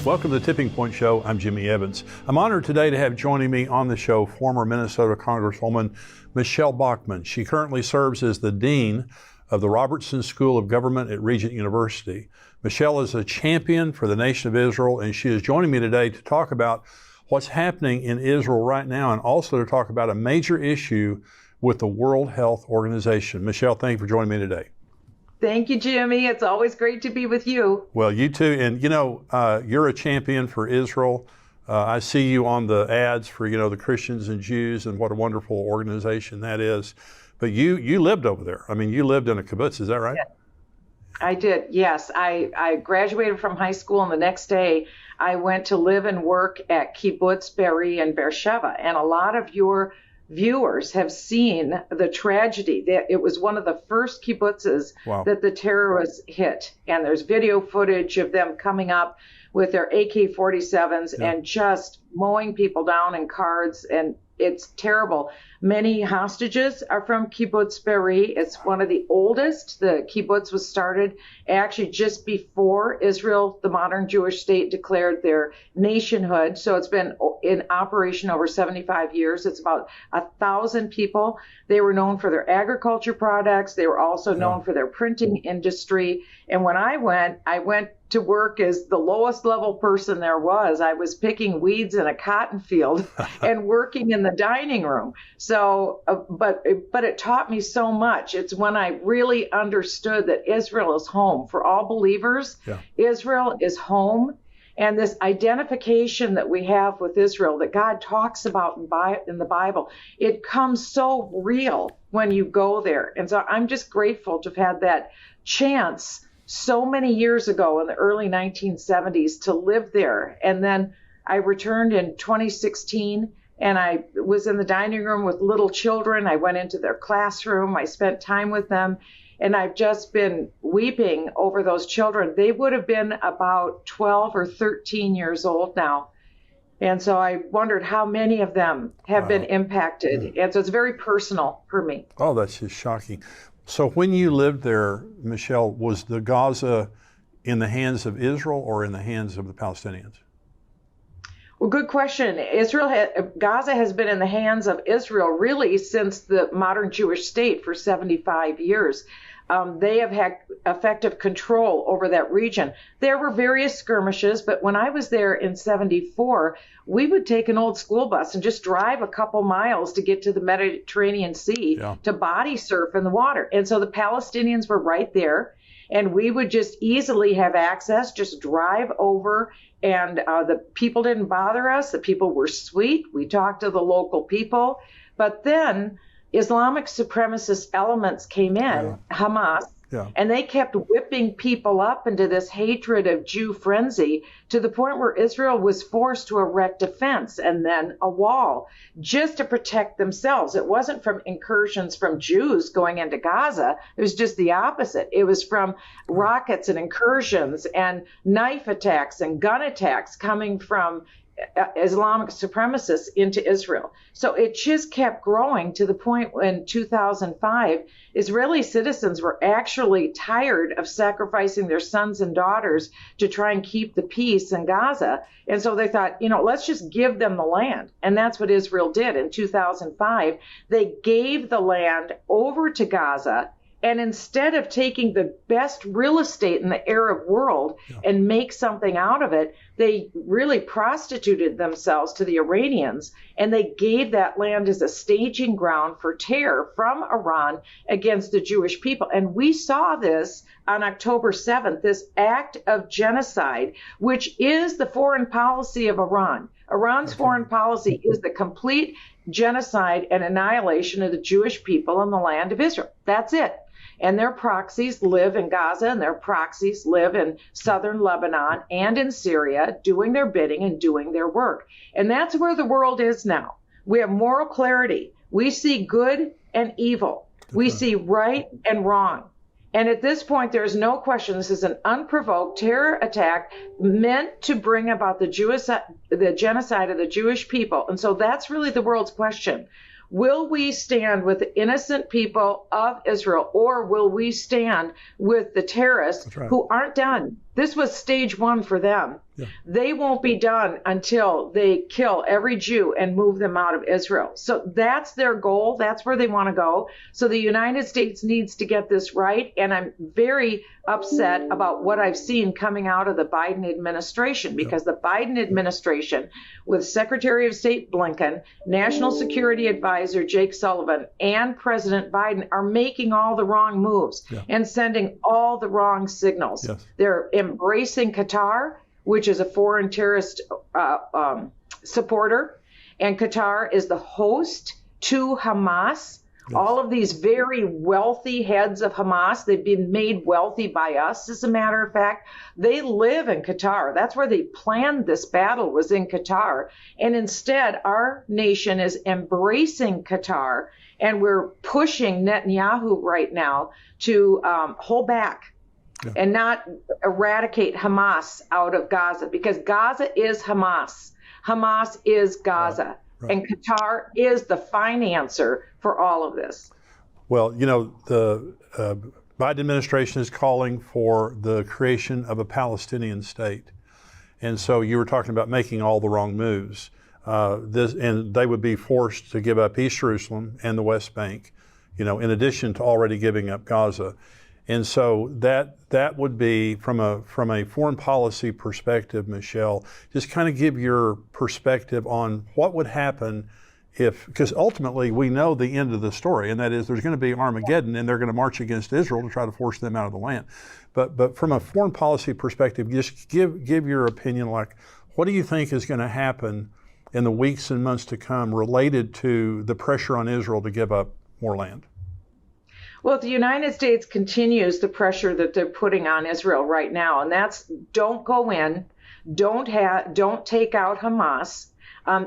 Welcome to the Tipping Point Show. I'm Jimmy Evans. I'm honored today to have joining me on the show former Minnesota Congresswoman Michele Bachmann. She currently serves as the Dean of the Robertson School of Government at Regent University. Michele is a champion for the nation of Israel, and she is joining me today to talk about what's happening in Israel right now and also to talk about a major issue with the World Health Organization. Michele, thank you for joining me today. Thank you, Jimmy. It's always great to be with you. Well, you too. And, you're a champion for Israel. I see you on the ads for, the Christians and Jews, and what a wonderful organization that is. But you lived over there. I mean, you lived in a kibbutz. Is that right? Yeah. I did, yes. I graduated from high school, and the next day I went to live and work at Kibbutz Be'eri in Beersheba. And a lot of your viewers have seen the tragedy. It was one of the first kibbutzes that the terrorists hit. And there's video footage of them coming up with their AK-47s and just mowing people down in cars. And it's terrible. Many hostages are from Kibbutz Be'eri. It's one of the oldest. The kibbutz was started actually just before Israel, the modern Jewish state, declared their nationhood. So it's been in operation over 75 years. It's about 1,000 people. They were known for their agriculture products. They were also known for their printing industry. And when I went to work as the lowest level person there was. I was picking weeds in a cotton field and working in the dining room. So, but it taught me so much. It's when I really understood that Israel is home for all believers. Yeah. Israel is home. And this identification that we have with Israel that God talks about in the Bible, it comes so real when you go there. And so I'm just grateful to have had that chance so many years ago in the early 1970s to live there. And then I returned in 2016 and I was in the dining room with little children. I went into their classroom. I spent time with them. And I've just been weeping over those children. They would have been about 12 or 13 years old now. And so I wondered how many of them have been impacted. And so it's very personal for me. Oh, that's just shocking. So when you lived there, Michele, was the Gaza in the hands of Israel or in the hands of the Palestinians? Well, good question. Gaza has been in the hands of Israel really since the modern Jewish state for 75 years. They have had effective control over that region. There were various skirmishes, but when I was there in 74, we would take an old school bus and just drive a couple miles to get to the Mediterranean Sea to body surf in the water. And so the Palestinians were right there, and we would just easily have access, just drive over, and the people didn't bother us. The people were sweet. We talked to the local people. But then Islamic supremacist elements came in, Hamas, and they kept whipping people up into this hatred of Jew frenzy to the point where Israel was forced to erect a fence and then a wall just to protect themselves. It wasn't from incursions from Jews going into Gaza. It was just the opposite. It was from rockets and incursions and knife attacks and gun attacks coming from Islamic supremacists into Israel. So it just kept growing to the point when 2005, Israeli citizens were actually tired of sacrificing their sons and daughters to try and keep the peace in Gaza. And so they thought, let's just give them the land. And that's what Israel did in 2005. They gave the land over to Gaza. And instead of taking the best real estate in the Arab world and make something out of it, they really prostituted themselves to the Iranians, and they gave that land as a staging ground for terror from Iran against the Jewish people. And we saw this on October 7th, this act of genocide, which is the foreign policy of Iran. Iran's foreign policy is the complete genocide and annihilation of the Jewish people in the land of Israel. That's it. And their proxies live in Gaza, and their proxies live in southern Lebanon and in Syria, doing their bidding and doing their work. And that's where the world is now. We have moral clarity. We see good and evil. We see right and wrong. And at this point, there is no question this is an unprovoked terror attack meant to bring about the genocide of the Jewish people. And so that's really the world's question. Will we stand with the innocent people of Israel, or will we stand with the terrorists who aren't done? This was stage one for them. Yeah. They won't be done until they kill every Jew and move them out of Israel. So that's their goal. That's where they want to go. So the United States needs to get this right. And I'm very upset about what I've seen coming out of the Biden administration, because the Biden administration, with Secretary of State Blinken, National Security Advisor Jake Sullivan, and President Biden are making all the wrong moves and sending all the wrong signals. Yes. They're embracing Qatar, which is a foreign terrorist supporter, and Qatar is the host to Hamas. Yes. All of these very wealthy heads of Hamas, they've been made wealthy by us, as a matter of fact. They live in Qatar. That's where they planned this battle, was in Qatar. And instead, our nation is embracing Qatar, and we're pushing Netanyahu right now to hold back. Yeah. And not eradicate Hamas out of Gaza, because Gaza is Hamas. Hamas is Gaza. Right. And Qatar is the financer for all of this. Well, you know, the Biden administration is calling for the creation of a Palestinian state. And so you were talking about making all the wrong moves. And they would be forced to give up East Jerusalem and the West Bank, you know, in addition to already giving up Gaza. And so that would be, from a foreign policy perspective, Michelle, just kind of give your perspective on what would happen if, because ultimately we know the end of the story, and that is there's going to be Armageddon, and they're going to march against Israel to try to force them out of the land. But from a foreign policy perspective, just give your opinion, like, what do you think is going to happen in the weeks and months to come related to the pressure on Israel to give up more land? Well, the United States continues the pressure that they're putting on Israel right now, and that's don't go in, don't take out Hamas.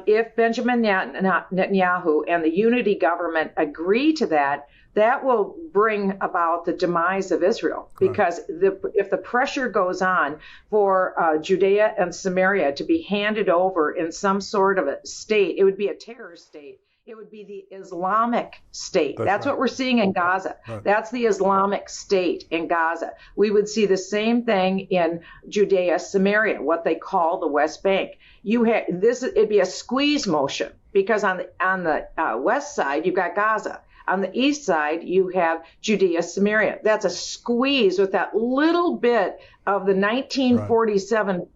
If Benjamin Netanyahu and the unity government agree to that, that will bring about the demise of Israel. Because if the pressure goes on for Judea and Samaria to be handed over in some sort of a state, it would be a terror state. It would be the Islamic State. That's right. What we're seeing in Gaza. Right. That's the Islamic State in Gaza. We would see the same thing in Judea, Samaria, what they call the West Bank. It'd be a squeeze motion, because on the west side you've got Gaza. On the east side you have Judea, Samaria. That's a squeeze with that little bit of the 1947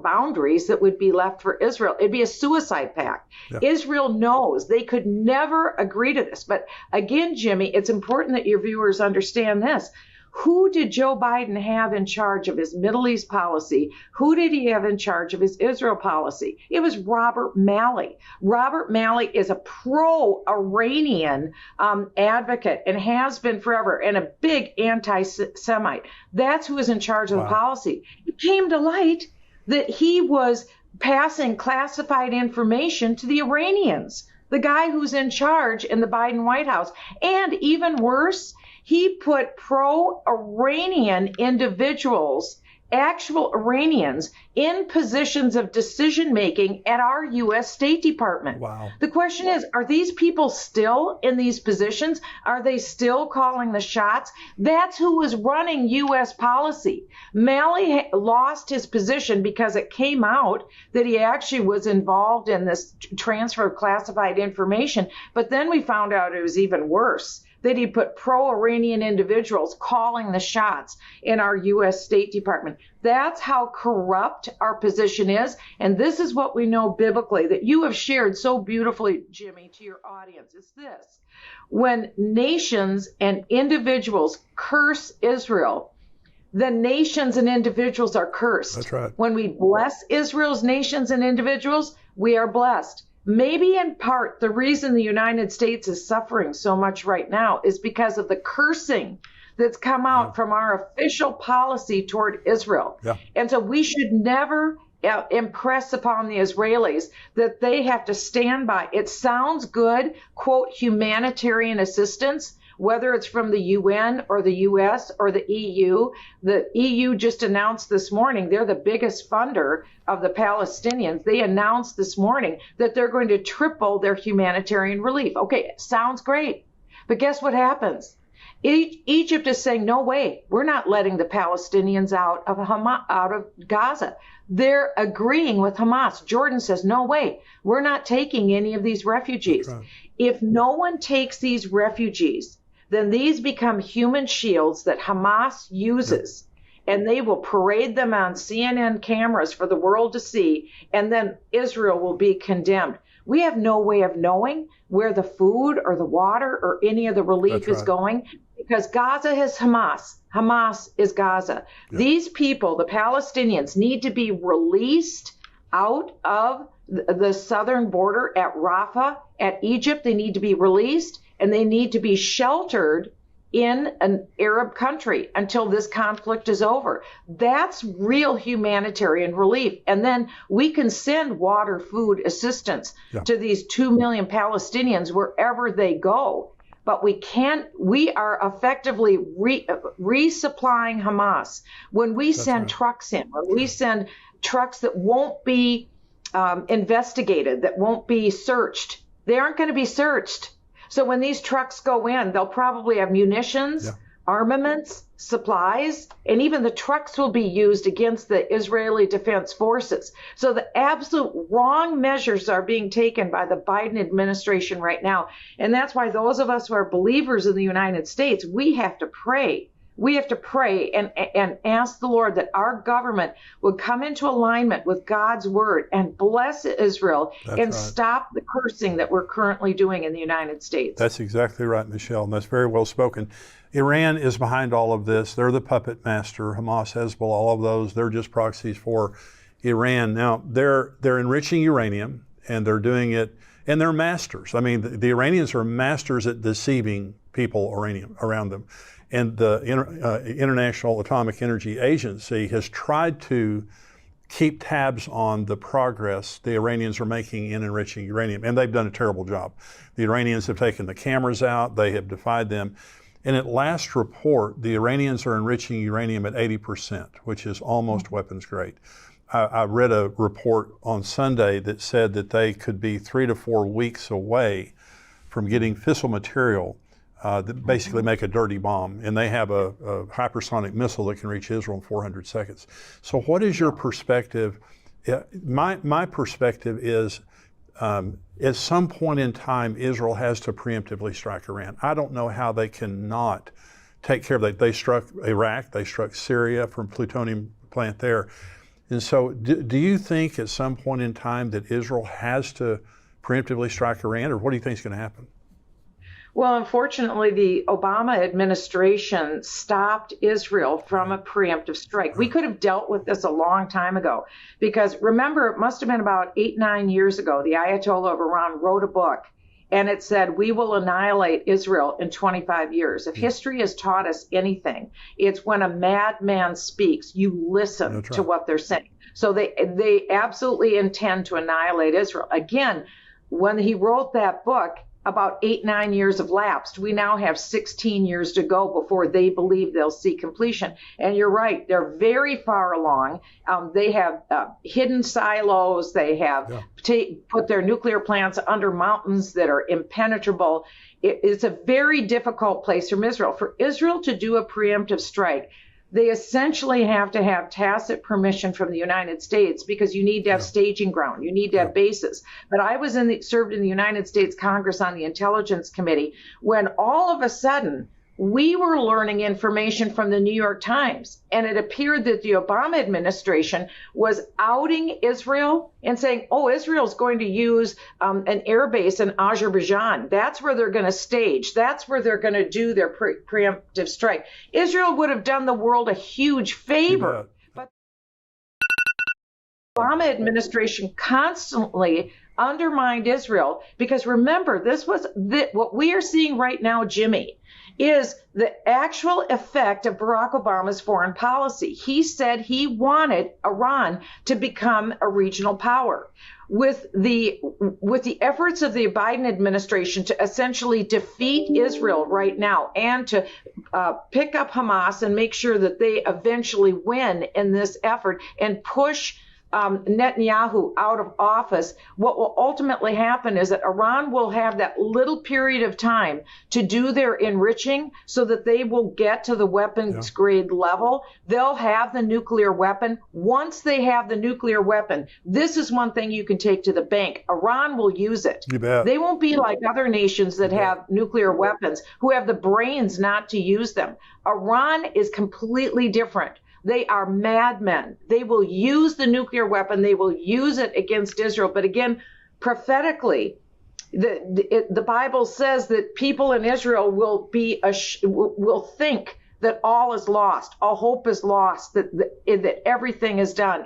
boundaries that would be left for Israel. It'd be a suicide pact. Yeah. Israel knows they could never agree to this. But again, Jimmy, it's important that your viewers understand this. Who did Joe Biden have in charge of his Middle East policy? Who did he have in charge of his Israel policy? It was Robert Malley. Robert Malley is a pro-Iranian advocate and has been forever, and a big anti-Semite. That's who is in charge of the policy. It came to light that he was passing classified information to the Iranians, the guy who's in charge in the Biden White House. And even worse, he put pro-Iranian individuals, actual Iranians, in positions of decision-making at our U.S. State Department. Wow. The question is, are these people still in these positions? Are they still calling the shots? That's who was running U.S. policy. Malley lost his position because it came out that he actually was involved in this transfer of classified information. But then we found out it was even worse, that he put pro-Iranian individuals calling the shots in our U.S. State Department. That's how corrupt our position is. And this is what we know biblically that you have shared so beautifully, Jimmy, to your audience. It's this. When nations and individuals curse Israel, the nations and individuals are cursed. That's right. When we bless Israel's nations and individuals, we are blessed. Maybe in part, the reason the United States is suffering so much right now is because of the cursing that's come out from our official policy toward Israel. Yeah. And so we should never impress upon the Israelis that they have to stand by. It sounds good, quote, humanitarian assistance, whether it's from the UN or the US or the EU. The EU just announced this morning they're the biggest funder of the Palestinians. They announced this morning that they're going to triple their humanitarian relief. Okay, sounds great. But guess what happens? Egypt is saying, no way, we're not letting the Palestinians out of Gaza. They're agreeing with Hamas. Jordan says, no way, we're not taking any of these refugees. Right. If no one takes these refugees, then these become human shields that Hamas uses. And they will parade them on CNN cameras for the world to see, and then Israel will be condemned. We have no way of knowing where the food or the water or any of the relief is going, because Gaza is Hamas. Hamas is Gaza. Yep. These people, the Palestinians, need to be released out of the southern border at Rafah, at Egypt. They need to be released, and they need to be sheltered in an Arab country until this conflict is over. That's real humanitarian relief. And then we can send water, food assistance to these 2 million Palestinians wherever they go. But we are effectively resupplying Hamas. When we send trucks in, when we send trucks that won't be investigated, that won't be searched, they aren't going to be searched. So when these trucks go in, they'll probably have munitions, armaments, supplies, and even the trucks will be used against the Israeli Defense Forces. So the absolute wrong measures are being taken by the Biden administration right now. And that's why those of us who are believers in the United States, we have to pray. We have to pray and ask the Lord that our government would come into alignment with God's word and bless Israel stop the cursing that we're currently doing in the United States. That's exactly right, Michelle, and that's very well spoken. Iran is behind all of this. They're the puppet master. Hamas, Hezbollah, all of those, they're just proxies for Iran. Now, they're enriching uranium, and they're doing it, and they're masters. I mean, the Iranians are masters at deceiving people around them. And the International Atomic Energy Agency has tried to keep tabs on the progress the Iranians are making in enriching uranium, and they've done a terrible job. The Iranians have taken the cameras out, they have defied them. And at last report, the Iranians are enriching uranium at 80%, which is almost weapons grade. I read a report on Sunday that said that they could be 3 to 4 weeks away from getting fissile material that basically make a dirty bomb, and they have a hypersonic missile that can reach Israel in 400 seconds. So what is your perspective? My perspective is at some point in time, Israel has to preemptively strike Iran. I don't know how they cannot take care of that. They struck Iraq, they struck Syria from plutonium plant there. And so do you think at some point in time that Israel has to preemptively strike Iran, or what do you think is going to happen? Well, unfortunately, the Obama administration stopped Israel from a preemptive strike. We could have dealt with this a long time ago, because remember, it must have been about 8-9 years ago, the Ayatollah of Iran wrote a book, and it said, we will annihilate Israel in 25 years. If history has taught us anything, it's when a madman speaks, you listen to what they're saying. So they absolutely intend to annihilate Israel. Again, when he wrote that book, about 8-9 years have lapsed. We now have 16 years to go before they believe they'll see completion. And you're right, they're very far along. They have hidden silos. They have put their nuclear plants under mountains that are impenetrable. It's a very difficult place from Israel. For Israel to do a preemptive strike, they essentially have to have tacit permission from the United States, because you need to have staging ground. You need to have bases. But I was served in the United States Congress on the Intelligence Committee when all of a sudden we were learning information from the New York Times, and it appeared that the Obama administration was outing Israel and saying, oh, Israel's going to use an air base in Azerbaijan. That's where they're going to stage. That's where they're going to do their preemptive strike. Israel would have done the world a huge favor. But the Obama administration constantly undermined Israel, because remember, what we are seeing right now, Jimmy, is the actual effect of Barack Obama's foreign policy. He said he wanted Iran to become a regional power. With the efforts of the Biden administration to essentially defeat Israel right now and to pick up Hamas and make sure that they eventually win in this effort and push Netanyahu out of office, what will ultimately happen is that Iran will have that little period of time to do their enriching so that they will get to the weapons grade level. They'll have the nuclear weapon. Once they have the nuclear weapon, this is one thing you can take to the bank. Iran will use it. You bet. They won't be like other nations that have nuclear weapons who have the brains not to use them. Iran is completely different. They are madmen. They will use the nuclear weapon. They will use it against Israel. But again, prophetically, the Bible says that people in Israel will think that all is lost, all hope is lost, that everything is done.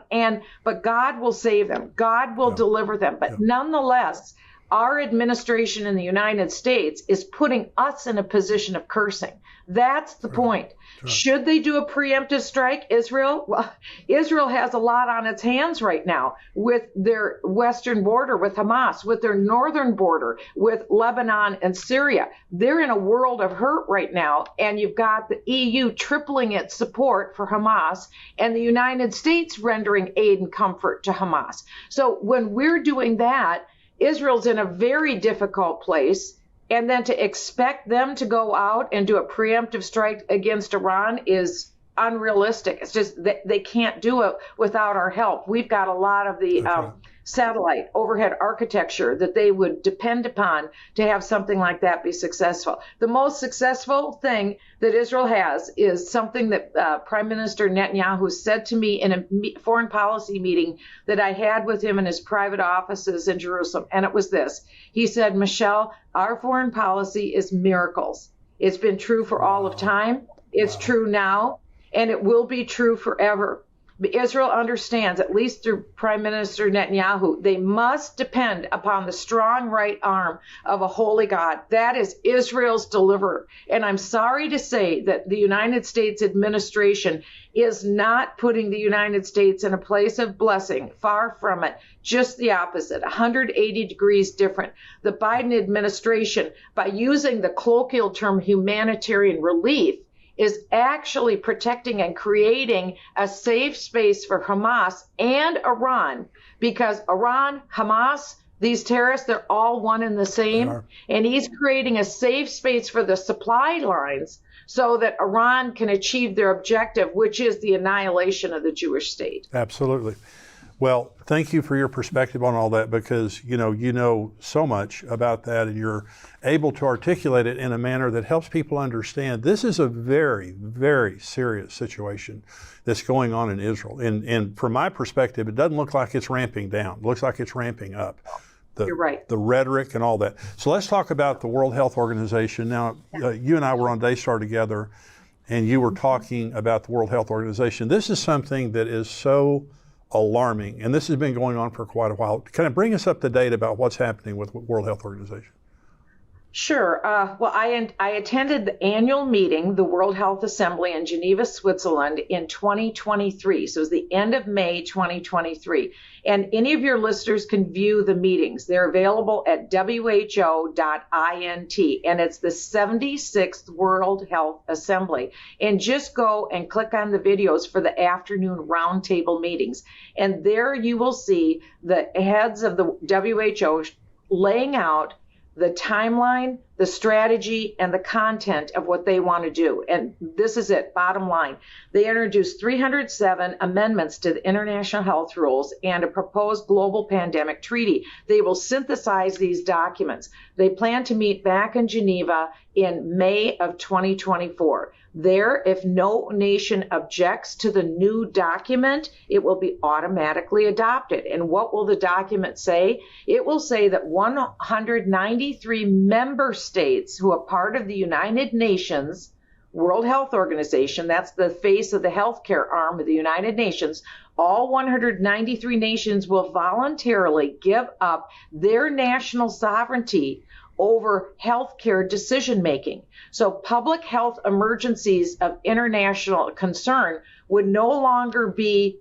But God will save them. God will deliver them. But nonetheless, our administration in the United States is putting us in a position of cursing. That's the point. Should they do a preemptive strike, Israel? Well, Israel has a lot on its hands right now with their western border, with Hamas, with their northern border, with Lebanon and Syria. They're in a world of hurt right now, and you've got the EU tripling its support for Hamas and the United States rendering aid and comfort to Hamas. So when we're doing that, Israel's in a very difficult place. And then to expect them to go out and do a preemptive strike against Iran is unrealistic. It's just they can't do it without our help. We've got a lot of the satellite overhead architecture that they would depend upon to have something like that be successful. The most successful thing that Israel has is something that Prime Minister Netanyahu said to me in a foreign policy meeting that I had with him in his private offices in Jerusalem. And it was this. He said, Michelle, our foreign policy is miracles. It's been true for all of time. It's true now, and it will be true forever. Israel understands, at least through Prime Minister Netanyahu, they must depend upon the strong right arm of a holy God. That is Israel's deliverer. And I'm sorry to say that the United States administration is not putting the United States in a place of blessing. Far from it. Just the opposite, 180 degrees different. The Biden administration, by using the colloquial term humanitarian relief, is actually protecting and creating a safe space for Hamas and Iran, because Iran, Hamas, these terrorists, they're all one and the same. And he's creating a safe space for the supply lines so that Iran can achieve their objective, which is the annihilation of the Jewish state. Absolutely. Well, thank you for your perspective on all that, because you know so much about that, and you're able to articulate it in a manner that helps people understand this is a very, very serious situation that's going on in Israel. And from my perspective, it doesn't look like it's ramping down. It looks like it's ramping up. You're right. The rhetoric and all that. So let's talk about the World Health Organization. Now, you and I were on Daystar together, and you were talking about the World Health Organization. This is something that is so alarming, and this has been going on for quite a while. Kind of bring us up to date about what's happening with World Health Organization. Sure. Well, I attended the annual meeting, the World Health Assembly in Geneva, Switzerland in 2023. So it was the end of May 2023. And any of your listeners can view the meetings. They're available at who.int. And it's the 76th World Health Assembly. And just go and click on the videos for the afternoon roundtable meetings. And there you will see the heads of the WHO laying out the timeline, the strategy, and the content of what they want to do. And this is it, bottom line. They introduced 307 amendments to the international health rules and a proposed global pandemic treaty. They will synthesize these documents. They plan to meet back in Geneva in May of 2024. There, if no nation objects to the new document, it will be automatically adopted. And what will the document say? It will say that 193 member states who are part of the United Nations, World Health Organization, that's the face of the healthcare arm of the United Nations, all 193 nations will voluntarily give up their national sovereignty over healthcare decision making. So public health emergencies of international concern would no longer be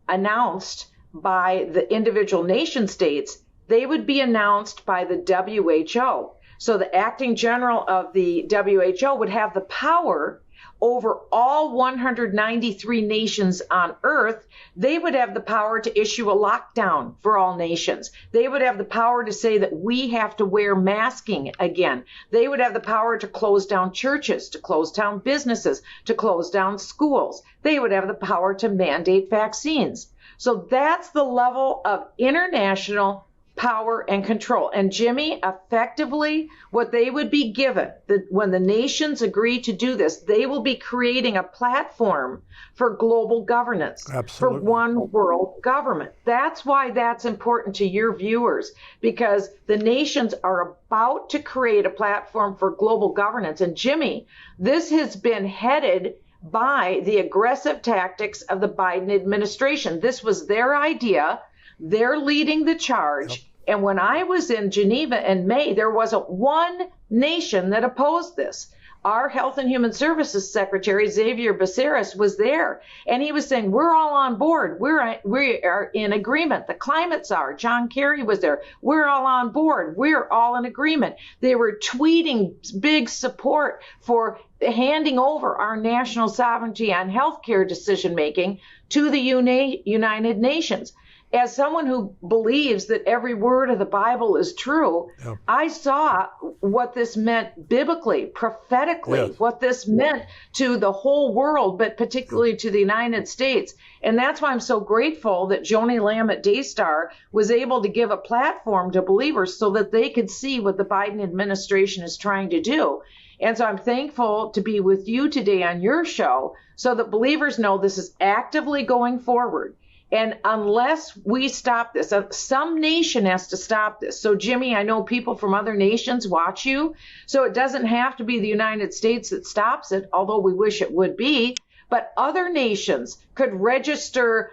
announced by the individual nation states. They would be announced by the WHO. So the acting general of the WHO would have the power, over all 193 nations on earth, they would have the power to issue a lockdown for all nations. They would have the power to say that we have to wear masking again. They would have the power to close down churches, to close down businesses, to close down schools. They would have the power to mandate vaccines. So that's the level of international power and control. And Jimmy, effectively, what they would be given, when the nations agree to do this, they will be creating a platform for global governance, Absolutely. for one world government. That's why that's important to your viewers, because the nations are about to create a platform for global governance. And Jimmy, this has been headed by the aggressive tactics of the Biden administration. This was their idea. They're leading the charge. Yep. And when I was in Geneva in May, there wasn't one nation that opposed this. Our Health and Human Services Secretary, Xavier Becerril, was there. And he was saying, we're all on board. We are in agreement. The climate czar, John Kerry, was there. We're all on board. We're all in agreement. They were tweeting big support for handing over our national sovereignty on healthcare decision-making to the United Nations. As someone who believes that every word of the Bible is true, yep. I saw what this meant biblically, prophetically, yes. What this meant to the whole world, but particularly to the United States. And that's why I'm so grateful that Joni Lamb at Daystar was able to give a platform to believers so that they could see what the Biden administration is trying to do. And so I'm thankful to be with you today on your show so that believers know this is actively going forward. And unless we stop this, some nation has to stop this. So, Jimmy, I know people from other nations watch you. So it doesn't have to be the United States that stops it, although we wish it would be. But other nations could register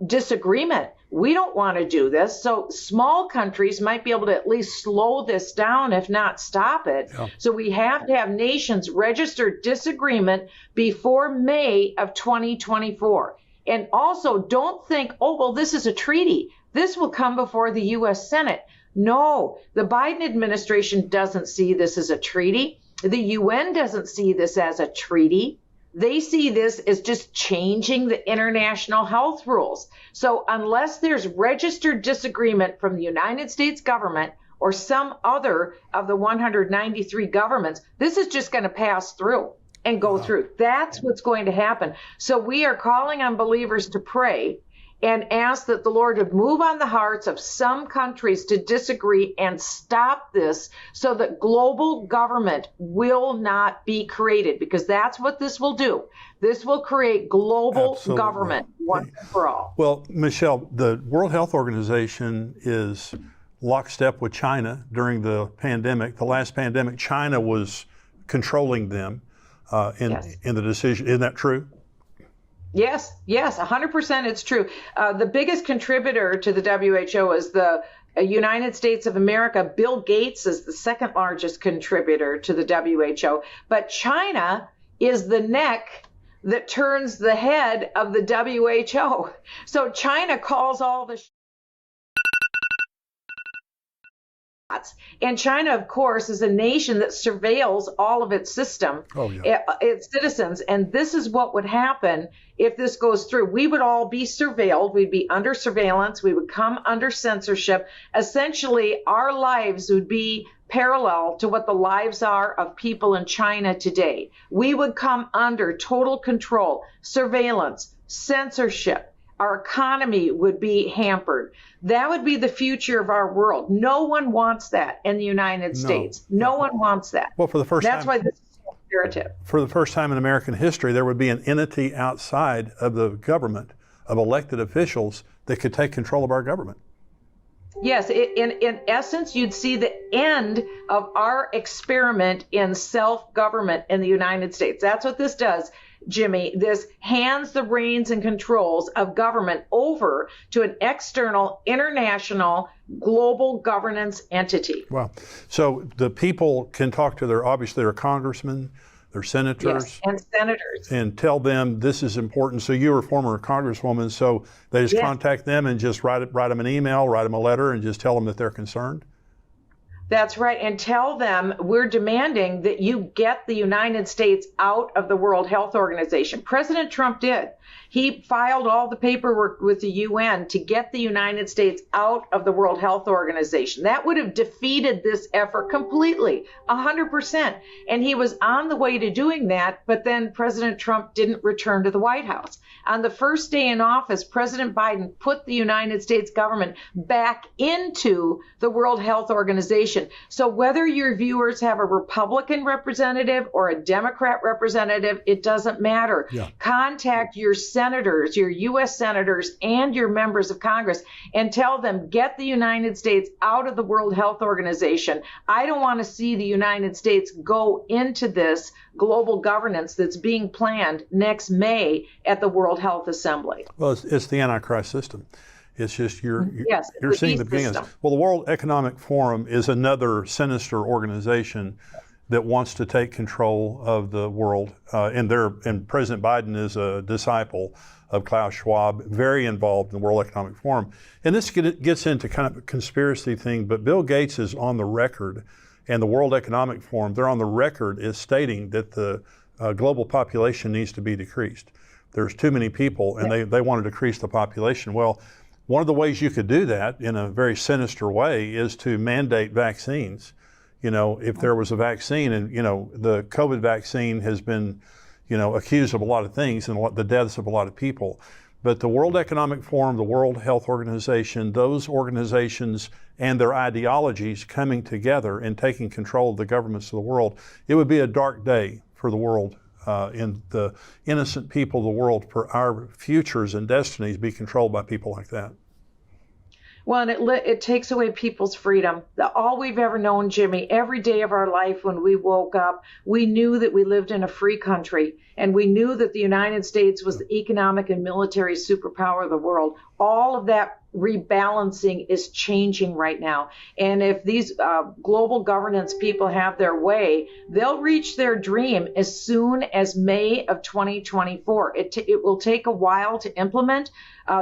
disagreement. We don't want to do this. So small countries might be able to at least slow this down, if not stop it. Yeah. So we have to have nations register disagreement before May of 2024. And also, don't think, oh, well, this is a treaty. This will come before the U.S. Senate. No, the Biden administration doesn't see this as a treaty. The UN doesn't see this as a treaty. They see this as just changing the international health rules. So unless there's registered disagreement from the United States government or some other of the 193 governments, this is just going to pass through and go through. That's what's going to happen. So we are calling on believers to pray and ask that the Lord would move on the hearts of some countries to disagree and stop this so that global government will not be created, because that's what this will do. This will create global Absolutely. Government once and for all. Well, Michelle, the World Health Organization is lockstep with China during the pandemic. The last pandemic, China was controlling them. In the decision. Isn't that true? Yes, 100% it's true. The biggest contributor to the WHO is the United States of America. Bill Gates is the second largest contributor to the WHO. But China is the neck that turns the head of the WHO. So China calls all the And China, of course, is a nation that surveils all of its system, its citizens. And this is what would happen if this goes through. We would all be surveilled. We'd be under surveillance. We would come under censorship. Essentially, our lives would be parallel to what the lives are of people in China today. We would come under total control, surveillance, censorship. Our economy would be hampered. That would be the future of our world. No one wants that in the United States. No one wants that. Well, for the first That's time, why this is so imperative. For the first time in American history, there would be an entity outside of the government, of elected officials, that could take control of our government. Yes, in essence, you'd see the end of our experiment in self-government in the United States. That's what this does, Jimmy. This hands the reins and controls of government over to an external, international, global governance entity. Wow. So the people can talk to their congressmen, their senators. Yes, and senators. And tell them this is important. So you were a former congresswoman, so they just contact them and just write them an email, write them a letter, and just tell them that they're concerned? That's right. And tell them we're demanding that you get the United States out of the World Health Organization. President Trump did. He filed all the paperwork with the UN to get the United States out of the World Health Organization. That would have defeated this effort completely, 100%. And he was on the way to doing that, but then President Trump didn't return to the White House. On the first day in office, President Biden put the United States government back into the World Health Organization. So whether your viewers have a Republican representative or a Democrat representative, it doesn't matter. Yeah. Contact your senators, your U.S. senators, and your members of Congress and tell them, get the United States out of the World Health Organization. I don't want to see the United States go into this global governance that's being planned next May at the World Health Assembly. Well, it's the Antichrist system. It's just you're seeing the beginnings. System. Well, the World Economic Forum is another sinister organization that wants to take control of the world, and President Biden is a disciple of Klaus Schwab, very involved in the World Economic Forum. And this gets into kind of a conspiracy thing, but Bill Gates is on the record, and the World Economic Forum, they're on the record as stating that the global population needs to be decreased. There's too many people, and they want to decrease the population. Well, one of the ways you could do that in a very sinister way is to mandate vaccines. You know, if there was a vaccine, and, you know, the COVID vaccine has been, you know, accused of a lot of things and the deaths of a lot of people. But the World Economic Forum, the World Health Organization, those organizations and their ideologies coming together and taking control of the governments of the world, it would be a dark day for the world and the innocent people of the world, for our futures and destinies be controlled by people like that. Well, and it takes away people's freedom. All we've ever known, Jimmy, every day of our life when we woke up, we knew that we lived in a free country, and we knew that the United States was the economic and military superpower of the world. All of that rebalancing is changing right now. And if these global governance people have their way, they'll reach their dream as soon as May of 2024. It will take a while to implement.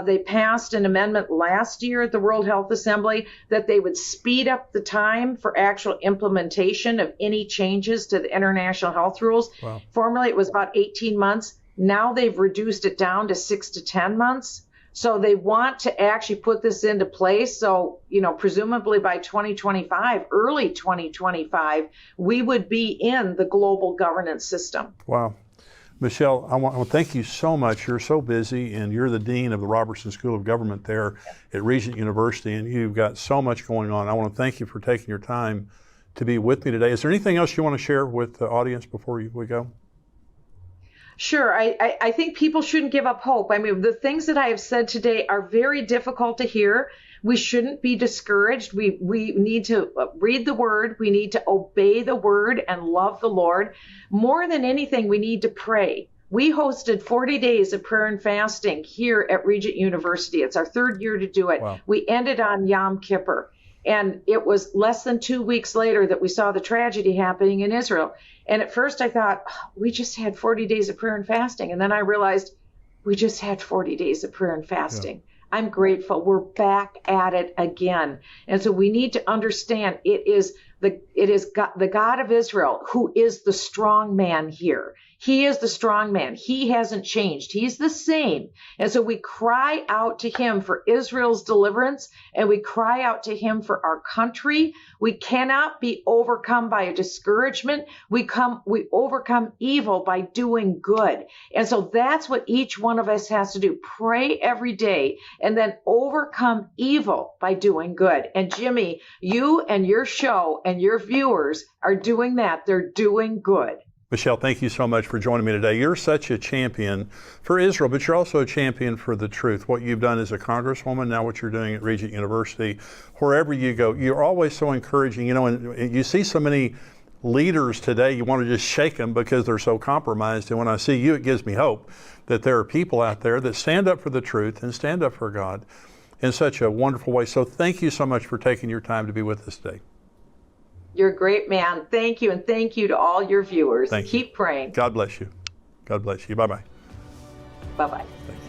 They passed an amendment last year at the World Health Assembly that they would speed up the time for actual implementation of any changes to the international health rules. Wow. Formerly, it was about 18 months. Now they've reduced it down to 6 to 10 months. So they want to actually put this into place. So, you know, presumably by 2025, early 2025, we would be in the global governance system. Wow. Michelle, I want to thank you so much. You're so busy, and you're the dean of the Robertson School of Government there at Regent University, and you've got so much going on. I want to thank you for taking your time to be with me today. Is there anything else you want to share with the audience before we go? Sure. I think people shouldn't give up hope. I mean, the things that I have said today are very difficult to hear. We shouldn't be discouraged. We need to read the word. We need to obey the word and love the Lord. More than anything, we need to pray. We hosted 40 days of prayer and fasting here at Regent University. It's our third year to do it. Wow. We ended on Yom Kippur. And it was less than 2 weeks later that we saw the tragedy happening in Israel. And at first I thought, we just had 40 days of prayer and fasting. And then I realized we just had 40 days of prayer and fasting. Yeah. I'm grateful. We're back at it again. And so we need to understand it is the God of Israel who is the strong man here. He is the strong man. He hasn't changed. He's the same. And so we cry out to him for Israel's deliverance, and we cry out to him for our country. We cannot be overcome by a discouragement. We overcome evil by doing good. And so that's what each one of us has to do. Pray every day and then overcome evil by doing good. And Jimmy, you and your show and your viewers are doing that. They're doing good. Michelle, thank you so much for joining me today. You're such a champion for Israel, but you're also a champion for the truth. What you've done as a congresswoman, now what you're doing at Regent University, wherever you go, you're always so encouraging. You know, and you see so many leaders today, you want to just shake them because they're so compromised. And when I see you, it gives me hope that there are people out there that stand up for the truth and stand up for God in such a wonderful way. So thank you so much for taking your time to be with us today. You're a great man. Thank you. And thank you to all your viewers. Thank you. Keep praying. God bless you. God bless you. Bye-bye. Bye-bye. Thank you.